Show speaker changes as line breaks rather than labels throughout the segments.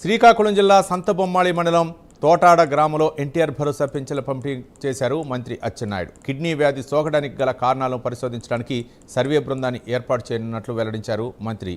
శ్రీకాకుళం జిల్లా సంతబొమ్మాళి మండలం తోటాడ గ్రామంలో ఎన్టీఆర్ భరోసా పింఛన్ల పంపిణీ చేశారు మంత్రి అచ్చెన్నాయుడు. కిడ్నీ వ్యాధి సోకడానికి గల కారణాలను పరిశోధించడానికి సర్వే బృందాన్ని ఏర్పాటు చేయనున్నట్లు వెల్లడించారు మంత్రి.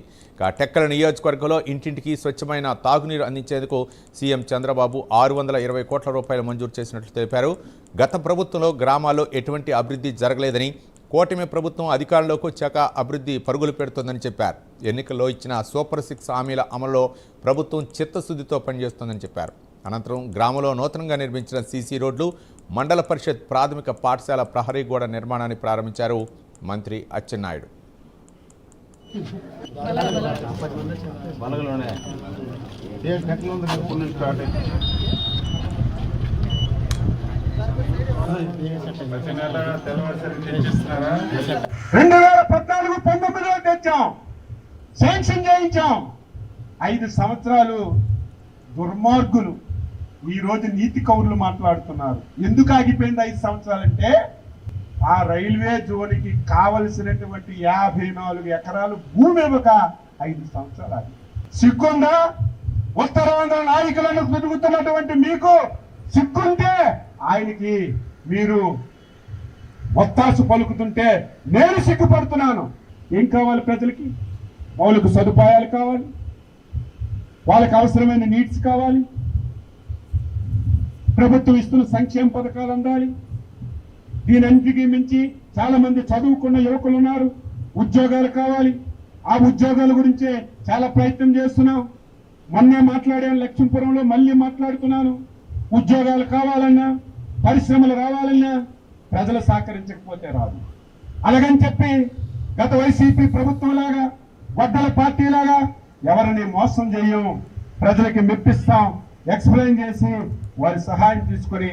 టెక్కల నియోజకవర్గంలో ఇంటింటికి స్వచ్ఛమైన తాగునీరు అందించేందుకు సీఎం చంద్రబాబు 620 కోట్ల రూపాయలు మంజూరు చేసినట్లు తెలిపారు. గత ప్రభుత్వంలో గ్రామాల్లో ఎటువంటి అభివృద్ధి జరగలేదని, కూటమి ప్రభుత్వం అధికారంలోకి వచ్చాక అభివృద్ధి పరుగులు పెడుతోందని చెప్పారు. ఎన్నికల్లో ఇచ్చిన సూపర్ 6 హామీల అమలులో ప్రభుత్వం చిత్తశుద్ధితో పనిచేస్తోందని చెప్పారు. అనంతరం గ్రామంలో నూతనంగా నిర్మించిన సీసీ రోడ్లు, మండల పరిషత్ ప్రాథమిక పాఠశాల ప్రహరీ గోడ నిర్మాణాన్ని ప్రారంభించారు మంత్రి అచ్చెన్నాయుడు.
శాంక్షన్ చేయించాం. 5 సంవత్సరాలు దుర్మార్గులు ఈ రోజు నీతి కౌరులు మాట్లాడుతున్నారు. ఎందుకు ఆగిపోయింది 5 సంవత్సరాలంటే, ఆ రైల్వే జోన్కి కావలసినటువంటి 54 ఎకరాలు భూమి ఇవ్వక 5 సంవత్సరాలు. సిగ్గుందా? ఉత్తరాంధ్ర నాయకులను తిరుగుతున్నటువంటి మీకు సిగ్గుంటే ఆయనకి మీరు ఒత్తాసు పలుకుతుంటే నేను సిగ్గుపడుతున్నాను. ఏం కావాలి ప్రజలకి? మౌలిక సదుపాయాలు కావాలి, వాళ్ళకి అవసరమైన నీడ్స్ కావాలి, ప్రభుత్వం ఇస్తున్న సంక్షేమ పథకాలు అందాలి. దీనంటికి మించి చాలా మంది చదువుకున్న యువకులు ఉన్నారు, ఉద్యోగాలు కావాలి. ఆ ఉద్యోగాల గురించే చాలా ప్రయత్నం చేస్తున్నాం. మొన్నే మాట్లాడాను లక్ష్మీపురంలో, మళ్ళీ మాట్లాడుతున్నాను. ఉద్యోగాలు కావాలన్నా, పరిశ్రమలు రావాలన్నా ప్రజలు సహకరించకపోతే రాదు. అలాగని చెప్పి గత వైసీపీ ప్రభుత్వం లాగా, గొడ్డల పార్టీ లాగా ఎవరిని మోసం చేయము. ప్రజలకి మెప్పిస్తాం, ఎక్స్ప్లెయిన్ చేసి వారి సహాయం తీసుకొని